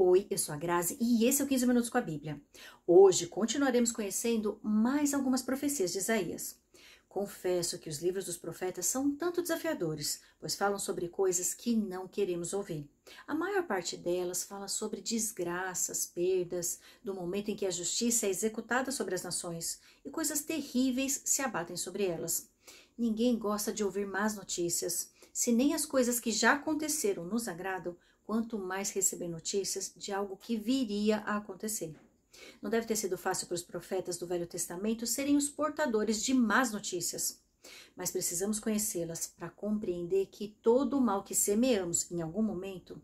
Oi, eu sou a Grazi e esse é o 15 Minutos com a Bíblia. Hoje continuaremos conhecendo mais algumas profecias de Isaías. Confesso que os livros dos profetas são um tanto desafiadores, pois falam sobre coisas que não queremos ouvir. A maior parte delas fala sobre desgraças, perdas, do momento em que a justiça é executada sobre as nações e coisas terríveis se abatem sobre elas. Ninguém gosta de ouvir más notícias. Se nem as coisas que já aconteceram nos agradam, quanto mais receber notícias de algo que viria a acontecer. Não deve ter sido fácil para os profetas do Velho Testamento serem os portadores de más notícias, mas precisamos conhecê-las para compreender que todo o mal que semeamos em algum momento,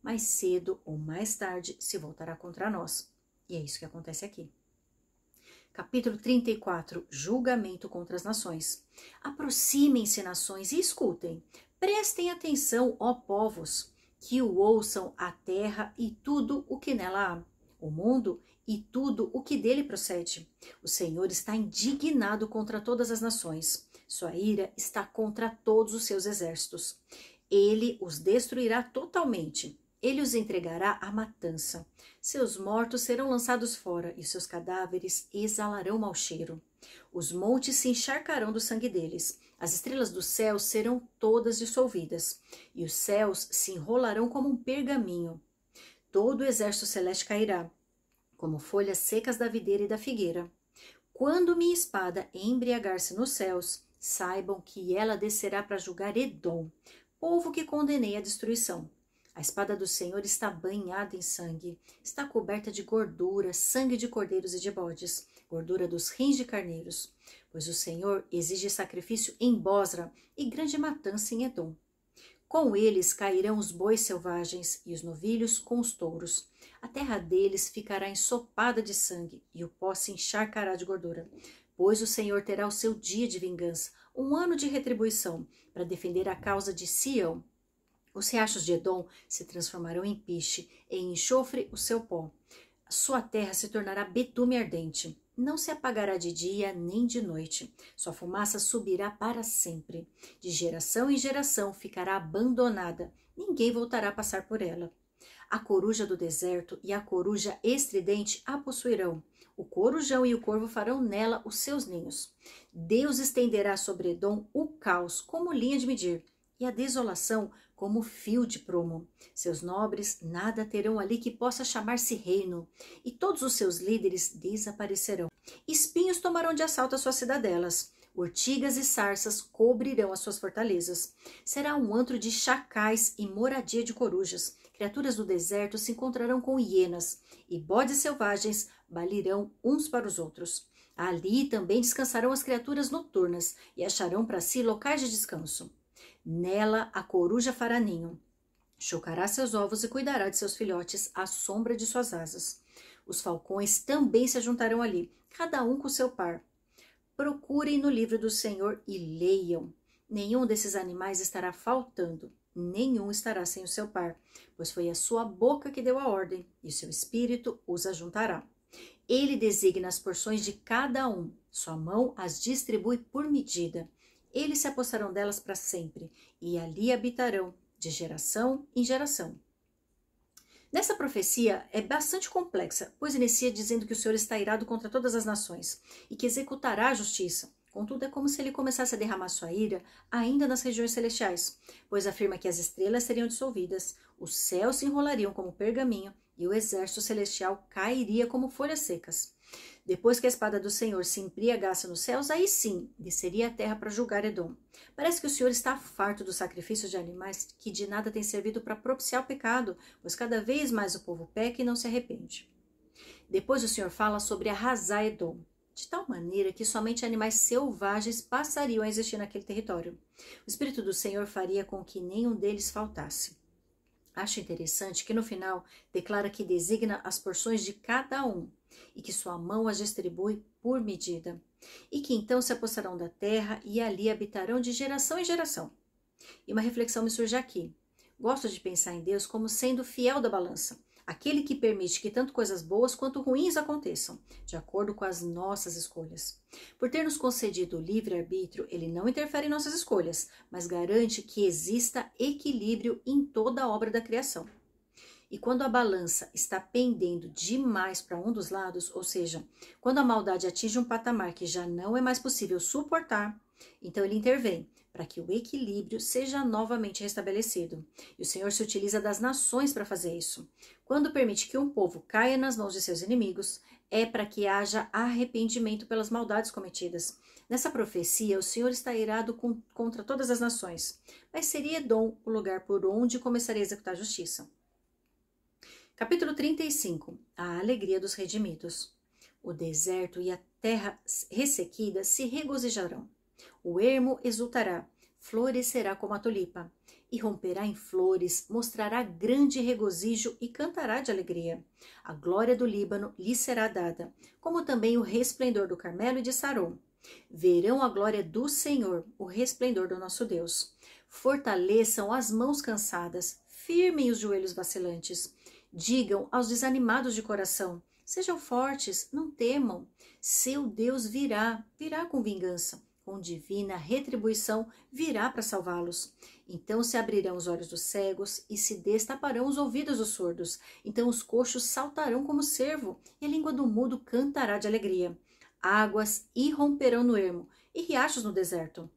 mais cedo ou mais tarde, se voltará contra nós. E é isso que acontece aqui. Capítulo 34, Julgamento contra as nações. Aproximem-se, nações, e escutem. Prestem atenção, ó povos, que o ouçam a terra e tudo o que nela há, o mundo e tudo o que dele procede. O Senhor está indignado contra todas as nações. Sua ira está contra todos os seus exércitos. Ele os destruirá totalmente. Ele os entregará à matança. Seus mortos serão lançados fora e seus cadáveres exalarão mau cheiro. Os montes se encharcarão do sangue deles. As estrelas do céu serão todas dissolvidas, e os céus se enrolarão como um pergaminho. Todo o exército celeste cairá, como folhas secas da videira e da figueira. Quando minha espada embriagar-se nos céus, saibam que ela descerá para julgar Edom, povo que condenei à destruição. A espada do Senhor está banhada em sangue, está coberta de gordura, sangue de cordeiros e de bodes, gordura dos rins de carneiros, pois o Senhor exige sacrifício em Bosra e grande matança em Edom. Com eles cairão os bois selvagens e os novilhos com os touros. A terra deles ficará ensopada de sangue e o pó se encharcará de gordura, pois o Senhor terá o seu dia de vingança, um ano de retribuição, para defender a causa de Sião. Os riachos de Edom se transformarão em piche, em enxofre o seu pó. Sua terra se tornará betume ardente. Não se apagará de dia nem de noite. Sua fumaça subirá para sempre. De geração em geração ficará abandonada. Ninguém voltará a passar por ela. A coruja do deserto e a coruja estridente a possuirão. O corujão e o corvo farão nela os seus ninhos. Deus estenderá sobre Edom o caos como linha de medir, e a desolação como fio de prumo. Seus nobres nada terão ali que possa chamar-se reino, e todos os seus líderes desaparecerão. Espinhos tomarão de assalto as suas cidadelas, urtigas e sarças cobrirão as suas fortalezas. Será um antro de chacais e moradia de corujas. Criaturas do deserto se encontrarão com hienas, e bodes selvagens balirão uns para os outros. Ali também descansarão as criaturas noturnas, e acharão para si locais de descanso. Nela a coruja fará ninho, chocará seus ovos e cuidará de seus filhotes à sombra de suas asas. Os falcões também se juntarão ali, cada um com seu par. Procurem no livro do Senhor e leiam. Nenhum desses animais estará faltando, nenhum estará sem o seu par, pois foi a sua boca que deu a ordem, e o seu espírito os ajuntará. Ele designa as porções de cada um, sua mão as distribui por medida. Eles se apossarão delas para sempre, e ali habitarão, de geração em geração. Nessa profecia é bastante complexa, pois inicia dizendo que o Senhor está irado contra todas as nações, e que executará a justiça. Contudo, é como se ele começasse a derramar sua ira ainda nas regiões celestiais, pois afirma que as estrelas seriam dissolvidas, os céus se enrolariam como pergaminho, e o exército celestial cairia como folhas secas. Depois que a espada do Senhor se embriagasse nos céus, aí sim, desceria a terra para julgar Edom. Parece que o Senhor está farto dos sacrifícios de animais que de nada têm servido para propiciar o pecado, pois cada vez mais o povo peca e não se arrepende. Depois o Senhor fala sobre arrasar Edom, de tal maneira que somente animais selvagens passariam a existir naquele território. O Espírito do Senhor faria com que nenhum deles faltasse. Acho interessante que no final declara que designa as porções de cada um e que sua mão as distribui por medida, e que então se apossarão da terra e ali habitarão de geração em geração. E uma reflexão me surge aqui. Gosto de pensar em Deus como sendo fiel da balança, aquele que permite que tanto coisas boas quanto ruins aconteçam, de acordo com as nossas escolhas. Por ter nos concedido o livre-arbítrio, ele não interfere em nossas escolhas, mas garante que exista equilíbrio em toda a obra da criação. E quando a balança está pendendo demais para um dos lados, ou seja, quando a maldade atinge um patamar que já não é mais possível suportar, então ele intervém para que o equilíbrio seja novamente restabelecido. E o Senhor se utiliza das nações para fazer isso. Quando permite que um povo caia nas mãos de seus inimigos, é para que haja arrependimento pelas maldades cometidas. Nessa profecia, o Senhor está irado contra todas as nações, mas seria Edom o lugar por onde começaria a executar justiça. Capítulo 35. A alegria dos redimidos. O deserto e a terra ressequida se regozijarão. O ermo exultará, florescerá como a tulipa, e romperá em flores, mostrará grande regozijo e cantará de alegria. A glória do Líbano lhe será dada, como também o resplendor do Carmelo e de Saron. Verão a glória do Senhor, o resplendor do nosso Deus. Fortaleçam as mãos cansadas, firmem os joelhos vacilantes. Digam aos desanimados de coração: sejam fortes, não temam. Seu Deus virá com vingança. Com divina retribuição virá para salvá-los. Então se abrirão os olhos dos cegos e se destaparão os ouvidos dos surdos. Então os coxos saltarão como cervo e a língua do mudo cantará de alegria. Águas irromperão no ermo e riachos no deserto.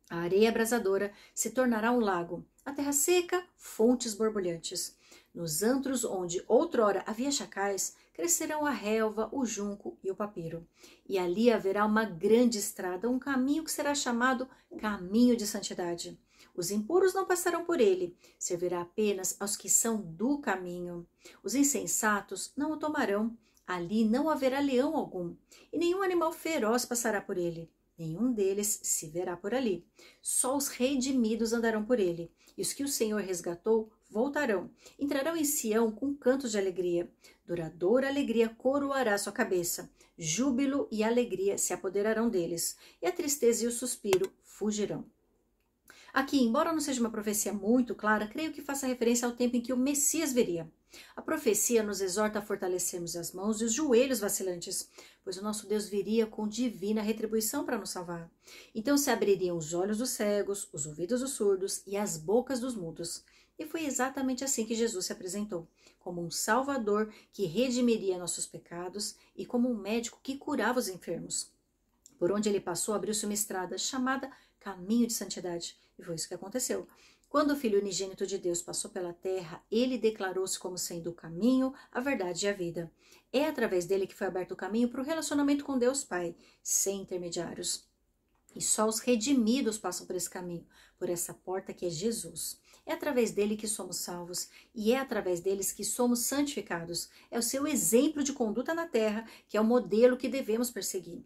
A areia abrasadora se tornará um lago, a terra seca, fontes borbulhantes. Nos antros onde outrora havia chacais, crescerão a relva, o junco e o papiro. E ali haverá uma grande estrada, um caminho que será chamado caminho de santidade. Os impuros não passarão por ele, servirá apenas aos que são do caminho. Os insensatos não o tomarão, ali não haverá leão algum, e nenhum animal feroz passará por ele. Nenhum deles se verá por ali. Só os redimidos andarão por ele, e os que o Senhor resgatou voltarão, entrarão em Sião com cantos de alegria. Duradoura alegria coroará sua cabeça, júbilo e alegria se apoderarão deles, e a tristeza e o suspiro fugirão. Aqui, embora não seja uma profecia muito clara, creio que faça referência ao tempo em que o Messias viria. A profecia nos exorta a fortalecermos as mãos e os joelhos vacilantes, pois o nosso Deus viria com divina retribuição para nos salvar. Então se abririam os olhos dos cegos, os ouvidos dos surdos e as bocas dos mudos. E foi exatamente assim que Jesus se apresentou, como um Salvador que redimiria nossos pecados e como um médico que curava os enfermos. Por onde ele passou, abriu-se uma estrada chamada Caminho de Santidade. E foi isso que aconteceu. Quando o Filho unigênito de Deus passou pela terra, ele declarou-se como sendo o caminho, a verdade e a vida. É através dele que foi aberto o caminho para o relacionamento com Deus Pai, sem intermediários. E só os redimidos passam por esse caminho, por essa porta que é Jesus. É através dele que somos salvos e é através deles que somos santificados. É o seu exemplo de conduta na terra que é o modelo que devemos perseguir.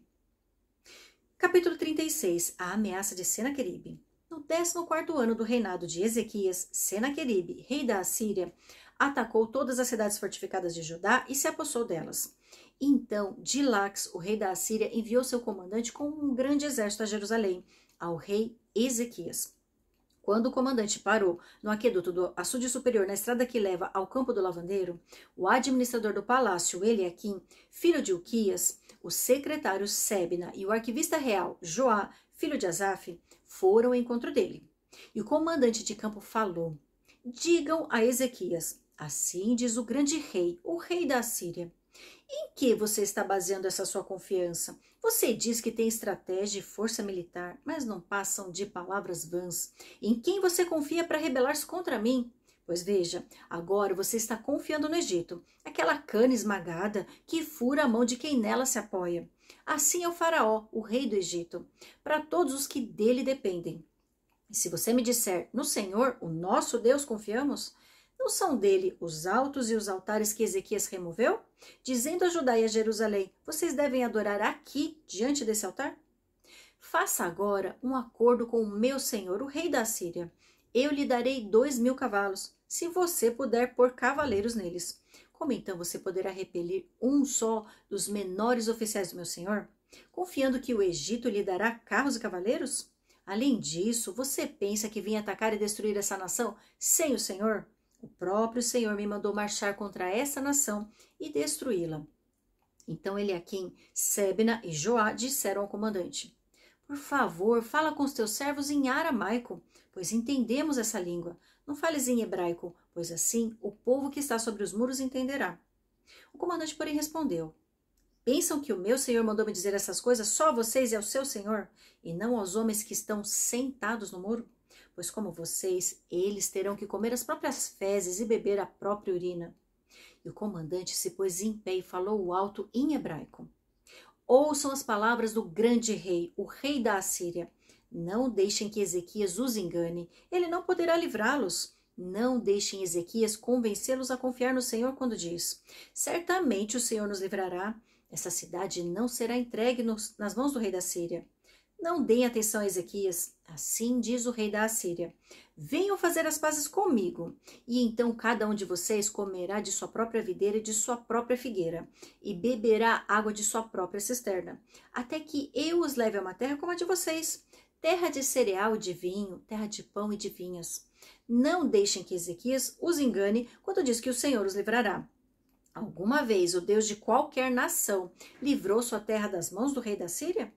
Capítulo 36. A ameaça de Senaqueribe. No 14º ano do reinado de Ezequias, Senaqueribe, rei da Assíria, atacou todas as cidades fortificadas de Judá e se apossou delas. Então, Dilax, o rei da Assíria, enviou seu comandante com um grande exército a Jerusalém, ao rei Ezequias. Quando o comandante parou no aqueduto do açude superior, na estrada que leva ao campo do lavandeiro, o administrador do palácio, Eliaquim, filho de Uquias, o secretário Sebna e o arquivista real, Joá, filho de Asaf, foram ao encontro dele. E o comandante de campo falou: digam a Ezequias, assim diz o grande rei, o rei da Assíria. Em que você está baseando essa sua confiança? Você diz que tem estratégia e força militar, mas não passam de palavras vãs. Em quem você confia para rebelar-se contra mim? Pois veja, agora você está confiando no Egito, aquela cana esmagada que fura a mão de quem nela se apoia. Assim é o faraó, o rei do Egito, para todos os que dele dependem. E se você me disser, no Senhor, o nosso Deus, confiamos, não são dele os altos e os altares que Ezequias removeu? Dizendo a Judá e a Jerusalém, vocês devem adorar aqui, diante desse altar? Faça agora um acordo com o meu senhor, o rei da Assíria. Eu lhe darei 2.000 cavalos, se você puder pôr cavaleiros neles. Como então você poderá repelir um só dos menores oficiais do meu senhor? Confiando que o Egito lhe dará carros e cavaleiros? Além disso, você pensa que vim atacar e destruir essa nação sem o Senhor? O próprio Senhor me mandou marchar contra essa nação e destruí-la. Então Eliaquim, Sebna e Joá disseram ao comandante: por favor, fala com os teus servos em aramaico, pois entendemos essa língua. Não fales em hebraico, pois assim o povo que está sobre os muros entenderá. O comandante, porém, respondeu: Pensam que o meu senhor mandou me dizer essas coisas só a vocês e ao seu senhor, e não aos homens que estão sentados no muro? Pois como vocês, eles terão que comer as próprias fezes e beber a própria urina. E o comandante se pôs em pé e falou alto em hebraico: Ouçam as palavras do grande rei, o rei da Assíria. Não deixem que Ezequias os engane, ele não poderá livrá-los. Não deixem Ezequias convencê-los a confiar no Senhor quando diz: Certamente o Senhor nos livrará. Essa cidade não será entregue nas mãos do rei da Síria. Não deem atenção a Ezequias, assim diz o rei da Assíria. Venham fazer as pazes comigo, e então cada um de vocês comerá de sua própria videira e de sua própria figueira, e beberá água de sua própria cisterna, até que eu os leve a uma terra como a de vocês, terra de cereal e de vinho, terra de pão e de vinhas. Não deixem que Ezequias os engane quando diz que o Senhor os livrará. Alguma vez o Deus de qualquer nação livrou sua terra das mãos do rei da Síria?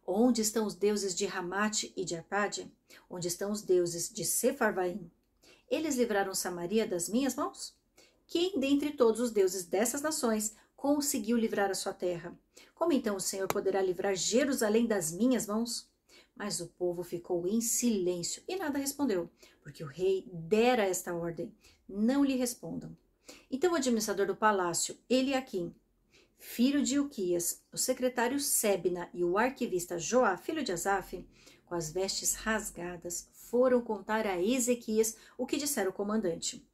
Onde estão os deuses de Ramate e de Arpade? Onde estão os deuses de Sefarvaim? Eles livraram Samaria das minhas mãos? Quem dentre todos os deuses dessas nações conseguiu livrar a sua terra? Como então o Senhor poderá livrar Jerusalém das minhas mãos? Mas o povo ficou em silêncio e nada respondeu, porque o rei dera esta ordem: não lhe respondam. Então o administrador do palácio, Eliaquim, filho de Ilquias, o secretário Sebna e o arquivista Joá, filho de Asaf, com as vestes rasgadas, foram contar a Ezequias o que dissera o comandante.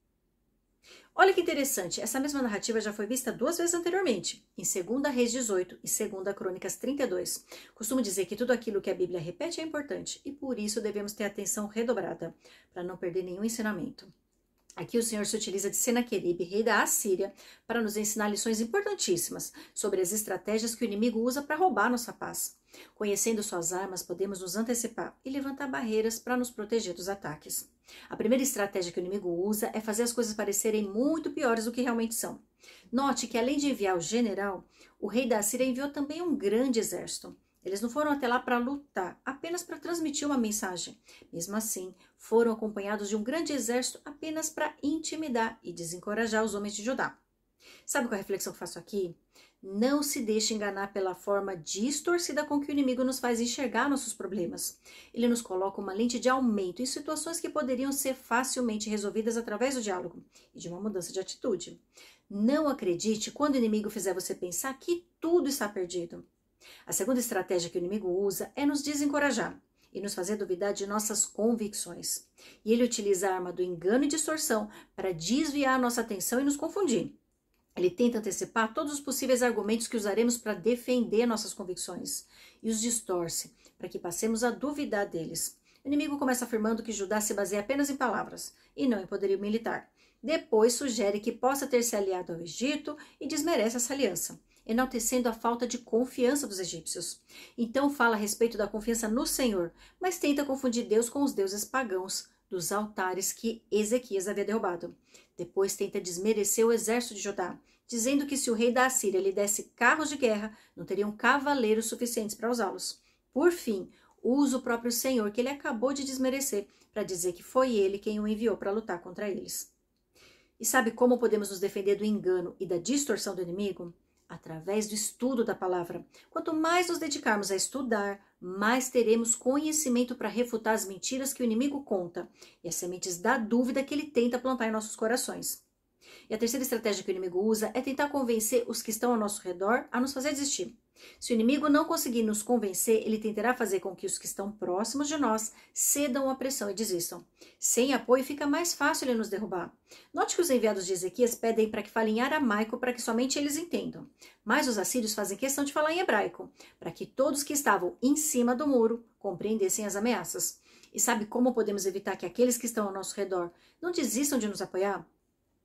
Olha que interessante, essa mesma narrativa já foi vista 2 vezes anteriormente, em 2 Reis 18 e 2 Crônicas 32. Costumo dizer que tudo aquilo que a Bíblia repete é importante, e por isso devemos ter atenção redobrada, para não perder nenhum ensinamento. Aqui o Senhor se utiliza de Senaqueribe, rei da Assíria, para nos ensinar lições importantíssimas sobre as estratégias que o inimigo usa para roubar nossa paz. Conhecendo suas armas, podemos nos antecipar e levantar barreiras para nos proteger dos ataques. A primeira estratégia que o inimigo usa é fazer as coisas parecerem muito piores do que realmente são. Note que, além de enviar o general, o rei da Assíria enviou também um grande exército. Eles não foram até lá para lutar, apenas para transmitir uma mensagem. Mesmo assim, foram acompanhados de um grande exército apenas para intimidar e desencorajar os homens de Judá. Sabe qual é a reflexão que eu faço aqui? Não se deixe enganar pela forma distorcida com que o inimigo nos faz enxergar nossos problemas. Ele nos coloca uma lente de aumento em situações que poderiam ser facilmente resolvidas através do diálogo e de uma mudança de atitude. Não acredite quando o inimigo fizer você pensar que tudo está perdido. A segunda estratégia que o inimigo usa é nos desencorajar e nos fazer duvidar de nossas convicções. E ele utiliza a arma do engano e distorção para desviar a nossa atenção e nos confundir. Ele tenta antecipar todos os possíveis argumentos que usaremos para defender nossas convicções e os distorce para que passemos a duvidar deles. O inimigo começa afirmando que Judá se baseia apenas em palavras e não em poderio militar. Depois sugere que possa ter se aliado ao Egito e desmerece essa aliança, enaltecendo a falta de confiança dos egípcios. Então fala a respeito da confiança no Senhor, mas tenta confundir Deus com os deuses pagãos dos altares que Ezequias havia derrubado. Depois tenta desmerecer o exército de Judá, dizendo que se o rei da Assíria lhe desse carros de guerra, não teriam cavaleiros suficientes para usá-los. Por fim, usa o próprio Senhor, que ele acabou de desmerecer, para dizer que foi ele quem o enviou para lutar contra eles. E sabe como podemos nos defender do engano e da distorção do inimigo? Através do estudo da palavra. Quanto mais nos dedicarmos a estudar, mais teremos conhecimento para refutar as mentiras que o inimigo conta e as sementes da dúvida que ele tenta plantar em nossos corações. E a terceira estratégia que o inimigo usa é tentar convencer os que estão ao nosso redor a nos fazer desistir. Se o inimigo não conseguir nos convencer, ele tentará fazer com que os que estão próximos de nós cedam à pressão e desistam. Sem apoio, fica mais fácil ele nos derrubar. Note que os enviados de Ezequias pedem para que falem em aramaico para que somente eles entendam. Mas os assírios fazem questão de falar em hebraico, para que todos que estavam em cima do muro compreendessem as ameaças. E sabe como podemos evitar que aqueles que estão ao nosso redor não desistam de nos apoiar?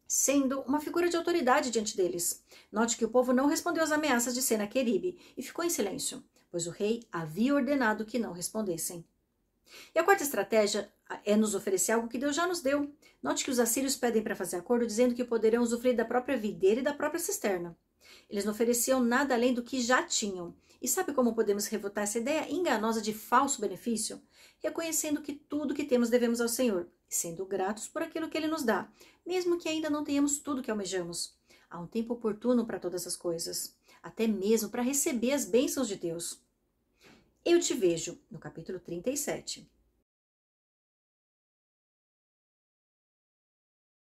Sendo uma figura de autoridade diante deles. Note que o povo não respondeu às ameaças de Senaqueribe e ficou em silêncio, pois o rei havia ordenado que não respondessem. E a quarta estratégia é nos oferecer algo que Deus já nos deu. Note que os assírios pedem para fazer acordo dizendo que poderão usufruir da própria videira e da própria cisterna. Eles não ofereciam nada além do que já tinham. E sabe como podemos refutar essa ideia enganosa de falso benefício? Reconhecendo que tudo que temos devemos ao Senhor, sendo gratos por aquilo que Ele nos dá, mesmo que ainda não tenhamos tudo que almejamos. Há um tempo oportuno para todas as coisas, até mesmo para receber as bênçãos de Deus. Eu te vejo, no capítulo 37.